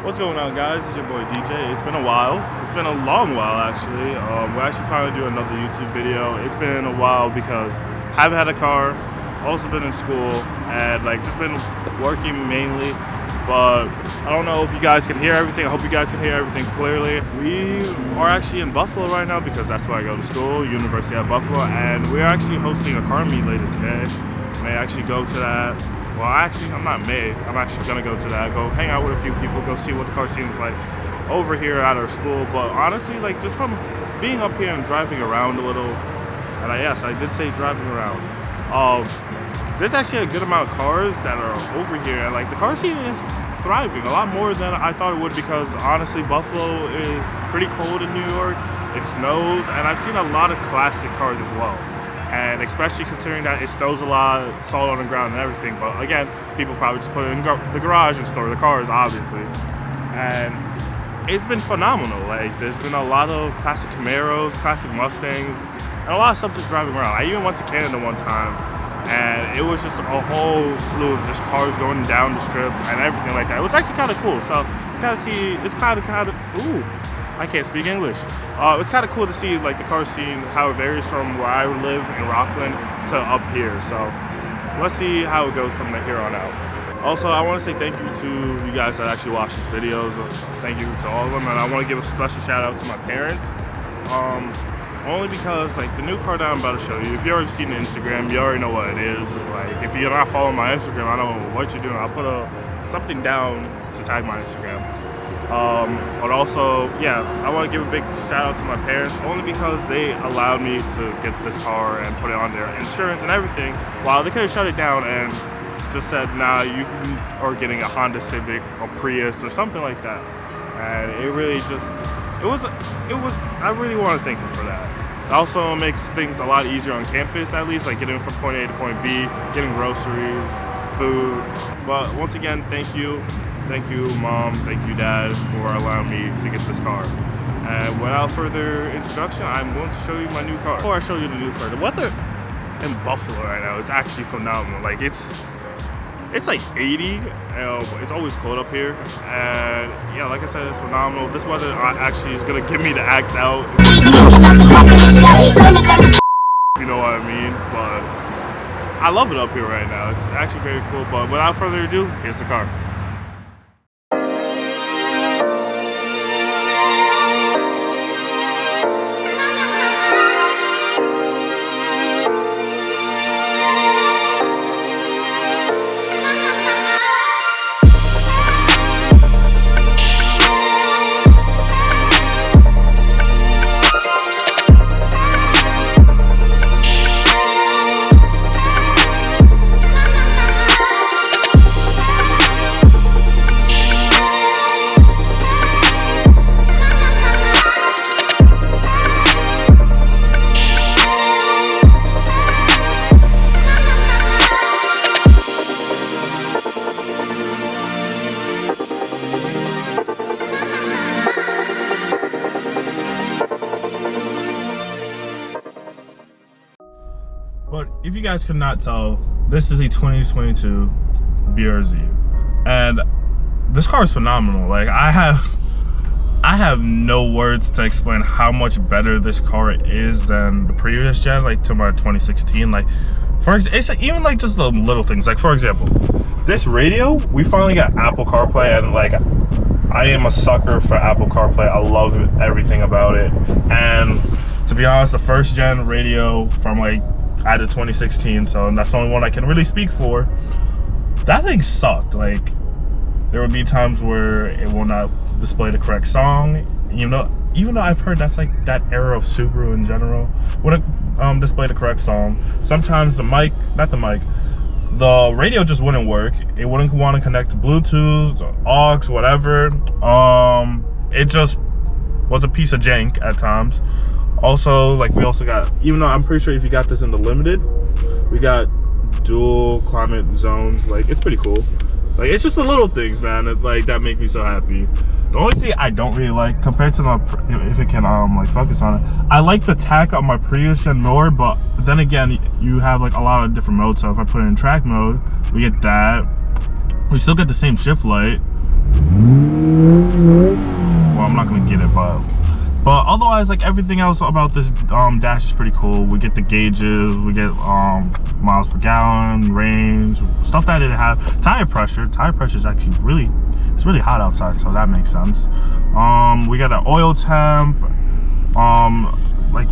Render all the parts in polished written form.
What's going on, guys? It's your boy DJ. It's been a while. It's been a long while, actually. We're actually finally doing another YouTube video. It's been a while because I haven't had a car, also been in school, and just been working mainly. But I don't know if you guys can hear everything. I hope you guys can hear everything clearly. We are actually in Buffalo right now because that's where I go to school, University of Buffalo, and we're actually hosting a car meet later today. May actually go to that. Well, actually, I'm actually gonna go to that, go hang out with a few people, go see what the car scene is like over here at our school. But honestly, just from being up here and driving around a little, and yes, I did say driving around, there's actually a good amount of cars that are over here, and the car scene is thriving a lot more than I thought it would, because honestly, Buffalo is pretty cold in New York, it snows, and I've seen a lot of classic cars as well. And especially considering that it snows a lot, salt on the ground and everything. But again, people probably just put it in the garage and store the cars, obviously. And it's been phenomenal. There's been a lot of classic Camaros, classic Mustangs, and a lot of stuff just driving around. I even went to Canada one time, and it was just a whole slew of just cars going down the strip and everything like that. It was actually kind of cool. So it's kind of, ooh. I can't speak English. It's kind of cool to see the car scene, how it varies from where I live in Rockland to up here. So let's see how it goes from here on out. Also, I want to say thank you to you guys that actually watch these videos. Thank you to all of them, and I want to give a special shout out to my parents. Only because the new car that I'm about to show you, if you already seen the Instagram, you already know what it is. If you're not following my Instagram, I don't know what you're doing. I'll put something down to tag my Instagram. But also, yeah, I want to give a big shout out to my parents, only because they allowed me to get this car and put it on their insurance and everything, while they could have shut it down and just said, nah, you are getting a Honda Civic or Prius or something like that. And it really just, I really want to thank them for that. It also makes things a lot easier on campus, at least, getting from point A to point B, getting groceries, food. But once again, thank you. Thank you, Mom. Thank you, Dad, for allowing me to get this car. And without further introduction, I'm going to show you my new car. Before I show you the new car, the weather in Buffalo right now is actually phenomenal. It's 80. It's always cold up here. And yeah, like I said, it's phenomenal. This weather actually is going to get me to act out. You know what I mean? But I love it up here right now. It's actually very cool. But without further ado, here's the car. But if you guys could not tell, this is a 2022 BRZ, and this car is phenomenal. I have no words to explain how much better this car is than the previous gen, to my 2016. It's even just the little things. For example, this radio, we finally got Apple CarPlay, and I am a sucker for Apple CarPlay. I love everything about it. And to be honest, the first gen radio from I had a 2016, so that's the only one I can really speak for. That thing sucked. There would be times where it will not display the correct song. Even though I've heard that's that era of Subaru in general, wouldn't display the correct song. Sometimes the radio just wouldn't work. It wouldn't want to connect to Bluetooth, aux, whatever. It just was a piece of jank at times. Also, we also got, even though I'm pretty sure if you got this in the limited, we got dual climate zones. It's pretty cool. It's just the little things, man, that make me so happy. The only thing I don't really like, compared to if it can focus on it, I like the tack on my Prius and more, but then again, you have a lot of different modes. So if I put it in track mode, we get that. We still get the same shift light. otherwise, like everything else about this dash is pretty cool. We get the gauges, we get miles per gallon, range, stuff that it didn't have. Tire pressure is actually it's really hot outside, so that makes sense. We got an oil temp, like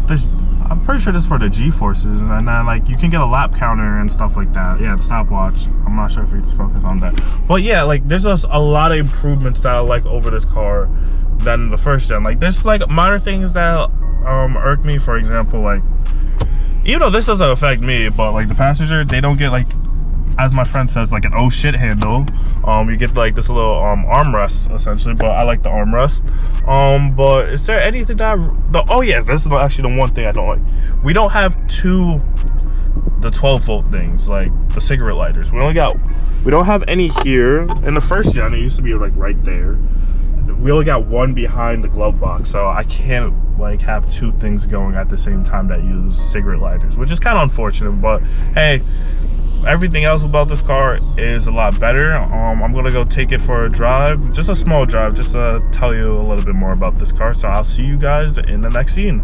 this, I'm pretty sure this is for the G-forces, and then like you can get a lap counter and stuff like that. Yeah, the stopwatch. I'm not sure if it's focused on that, but yeah, like there's just a lot of improvements that I like over this car than the first gen. Like there's like minor things that irk me. For example, like even though this doesn't affect me, but like the passenger, they don't get like, as my friend says, like an oh shit handle. You get like this little armrest essentially, but I like the armrest. But is there anything that oh yeah, this is actually the one thing I don't like. We don't have the 12-volt things, like the cigarette lighters. We don't have any here. In the first gen, it used to be like right there. We only got one behind the glove box, so I can't like have two things going at the same time that use cigarette lighters, which is kind of unfortunate. But hey, everything else about this car is a lot better. I'm gonna go take it for a drive, just a small drive, just to tell you a little bit more about this car. So I'll see you guys in the next scene.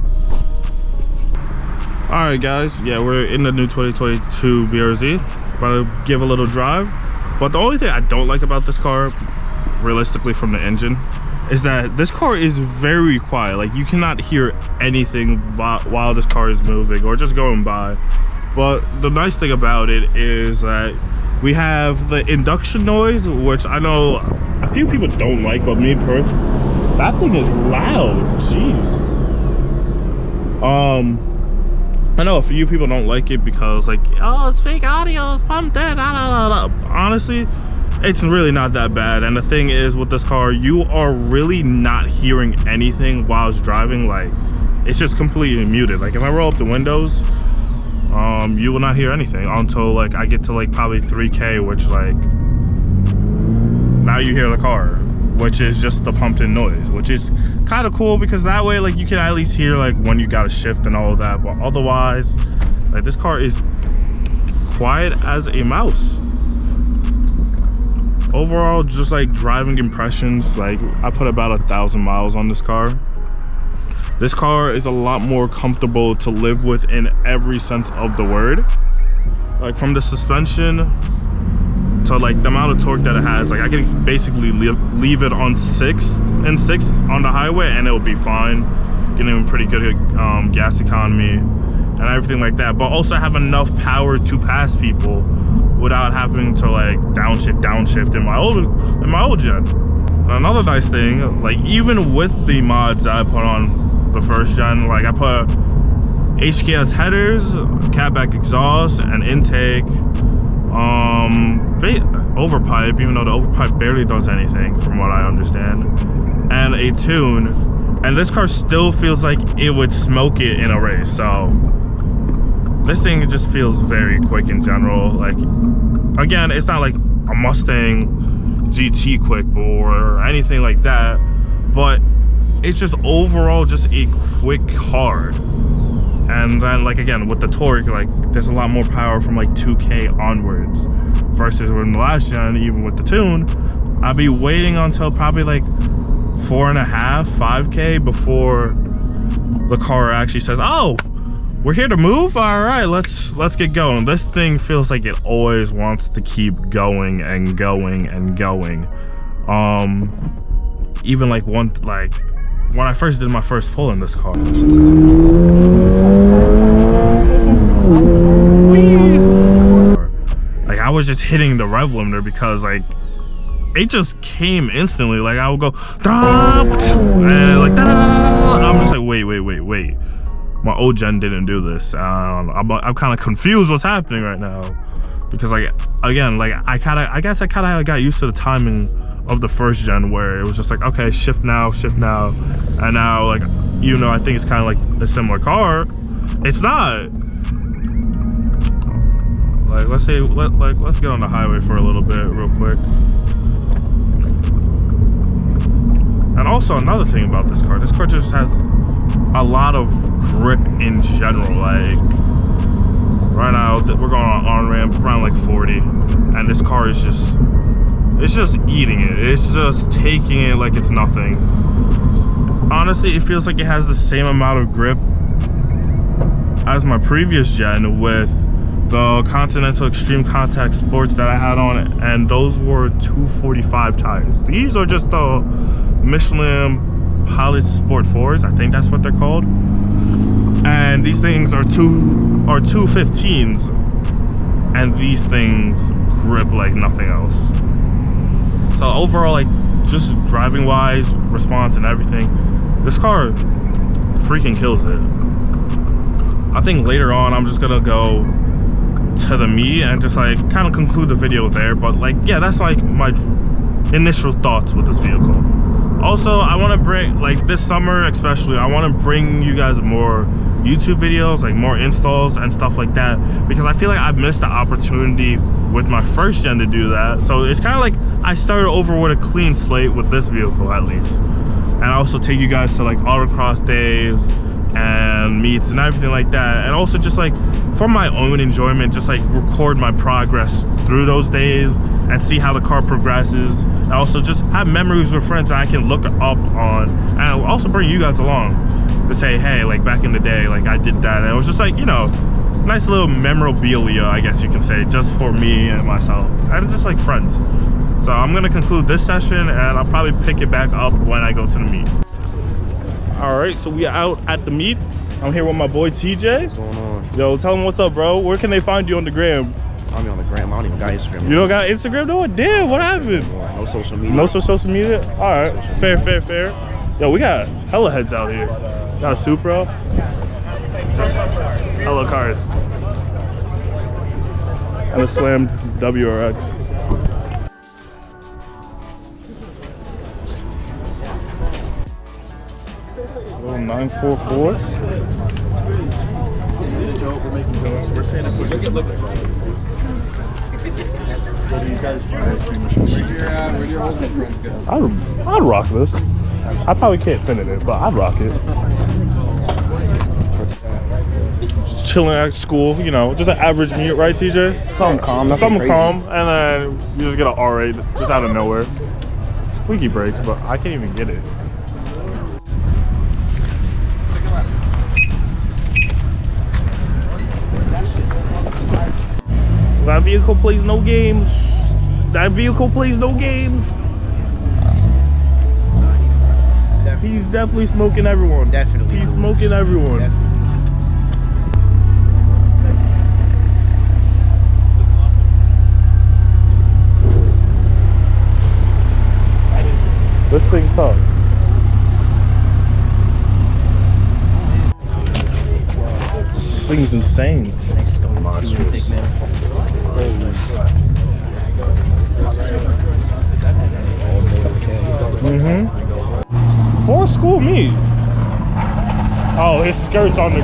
All right, guys. Yeah, we're in the new 2022 BRZ. About to give a little drive. But the only thing I don't like about this car, realistically from the engine, is that this car is very quiet. Like you cannot hear anything while this car is moving or just going by. But the nice thing about it is that we have the induction noise, which I know a few people don't like, but me personally, that thing is loud. Jeez. I know a few people don't like it because like, oh, it's fake audio, it's pumped in, honestly, it's really not that bad. And the thing is, with this car, you are really not hearing anything while it's driving. Like it's just completely muted. Like if I roll up the windows, you will not hear anything until like I get to like probably 3K, which like now you hear the car, which is just the pumped in noise, which is kind of cool because that way like you can at least hear like when you got to shift and all of that. But otherwise, like this car is quiet as a mouse. Overall, just like driving impressions, like I put about 1,000 miles on this car. This car is a lot more comfortable to live with in every sense of the word. Like from the suspension to like the amount of torque that it has, like I can basically leave it on 6 and 6 on the highway and it'll be fine. Getting pretty good gas economy and everything like that, but also have enough power to pass people without having to like downshift in my old gen. And another nice thing, like even with the mods that I put on the first gen, like I put HKS headers, catback exhaust, and intake, overpipe, even though the overpipe barely does anything from what I understand, and a tune, and this car still feels like it would smoke it in a race. So this thing just feels very quick in general. Like again, it's not like a Mustang GT quick or anything like that, but it's just overall just a quick car. And then like again with the torque, like there's a lot more power from like 2K onwards versus in the last gen. Even with the tune, I'd be waiting until probably like 4.5, 5K before the car actually says, oh, we're here to move, all right, let's get going. This thing feels like it always wants to keep going and going and going. Even like when I first did my first pull in this car, like I was just hitting the rev limiter because like it just came instantly. Like I would go and like I'm just like wait, my old gen didn't do this. I'm kind of confused what's happening right now because like again, like I guess I kind of got used to the timing of the first gen where it was just like, okay, shift now, and now like, you know, I think it's kind of like a similar car. It's not. Like let's get on the highway for a little bit real quick. And also another thing about this car just has a lot of grip in general. Like right now we're going on ramp around like 40, and this car is just, it's just eating it. It's just taking it like it's nothing. honestly, it feels like it has the same amount of grip as my previous gen with the Continental Extreme Contact Sports that I had on it, and those were 245 tires. These are just the Michelin Pilot Sport 4s, I think that's what they're called. And these things are 215s, and these things grip like nothing else. So overall, like, just driving wise, response and everything, this car freaking kills it. I think later on I'm just gonna go to the meet and just like kind of conclude the video there, but like, yeah, that's like my initial thoughts with this vehicle. Also, I want to bring, like, this summer especially, I want to bring you guys more YouTube videos, like more installs and stuff like that, because I feel like I've missed the opportunity with my first gen to do that. So it's kind of like I started over with a clean slate with this vehicle at least. And I also take you guys to like autocross days and meets and everything like that, and also just like for my own enjoyment, just like record my progress through those days and see how the car progresses, and also just have memories with friends that I can look up on, and I'll also bring you guys along to say, hey, like back in the day, like I did that, and it was just like, you know, nice little memorabilia, I guess you can say, just for me and myself, and just like friends. So I'm gonna conclude this session, and I'll probably pick it back up when I go to the meet. All right, so we are out at the meet. I'm here with my boy TJ. What's going on? Yo, tell them what's up, bro. Where can they find you on the gram? I'm on the gram. I don't even got Instagram. You don't got Instagram though? Damn, what happened? No social media. No social media? All right, fair. Yo, we got hella heads out here. Got a Supra. Just hella cars. And a slammed WRX. 944. We're saying if we look at these guys I'd rock this. I probably can't fit in it, but I'd rock it. Just chilling at school, you know, just an average meet, right, TJ? Something calm, something calm, and then you just get an R8 just out of nowhere. Squeaky brakes, but I can't even get it. That vehicle plays no games. That vehicle plays no games. He's definitely smoking everyone. Definitely. He's smoking everyone. This thing's tough. This thing's insane. For school meet. Oh, his skirt's on the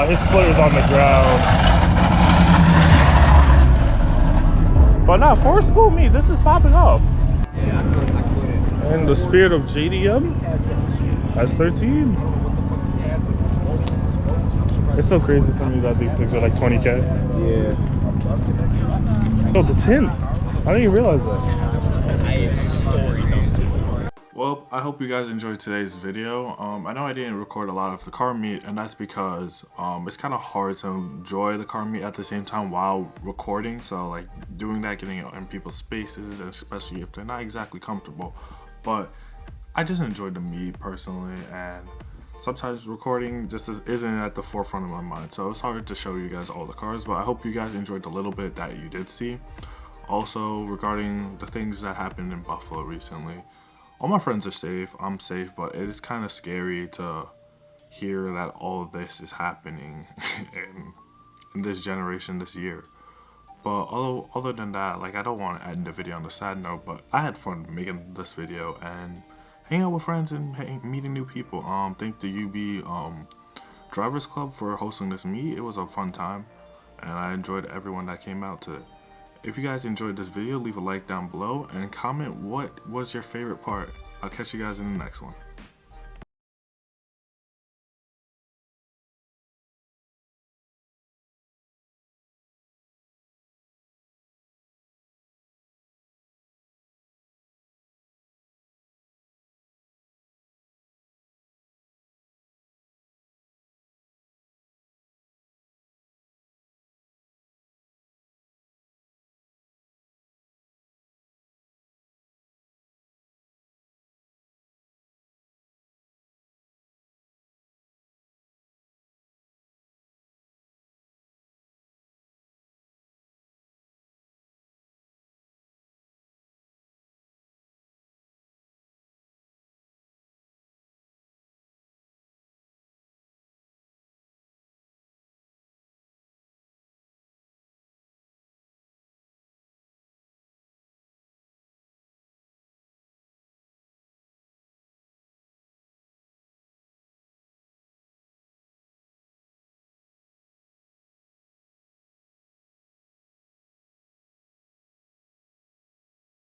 his splitter's on the ground. But now for school meet, this is popping off. In the spirit of JDM, S13. It's so crazy to me that these things are like 20K. Yeah. Oh, the tint. I didn't even realize that. Well, I hope you guys enjoyed today's video. I know I didn't record a lot of the car meet, and that's because it's kind of hard to enjoy the car meet at the same time while recording. So like doing that, getting in people's spaces, and especially if they're not exactly comfortable. But I just enjoyed the meet personally, and sometimes recording just isn't at the forefront of my mind, so it's hard to show you guys all the cars, but I hope you guys enjoyed the little bit that you did see. Also, regarding the things that happened in Buffalo recently, all my friends are safe, I'm safe, but it is kind of scary to hear that all of this is happening in this generation this year. But other than that, like, I don't want to end the video on a sad note, but I had fun making this video and hanging out with friends and meeting new people. Thank the UB Drivers Club for hosting this meet. It was a fun time, and I enjoyed everyone that came out to it. If you guys enjoyed this video, leave a like down below and comment what was your favorite part. I'll catch you guys in the next one.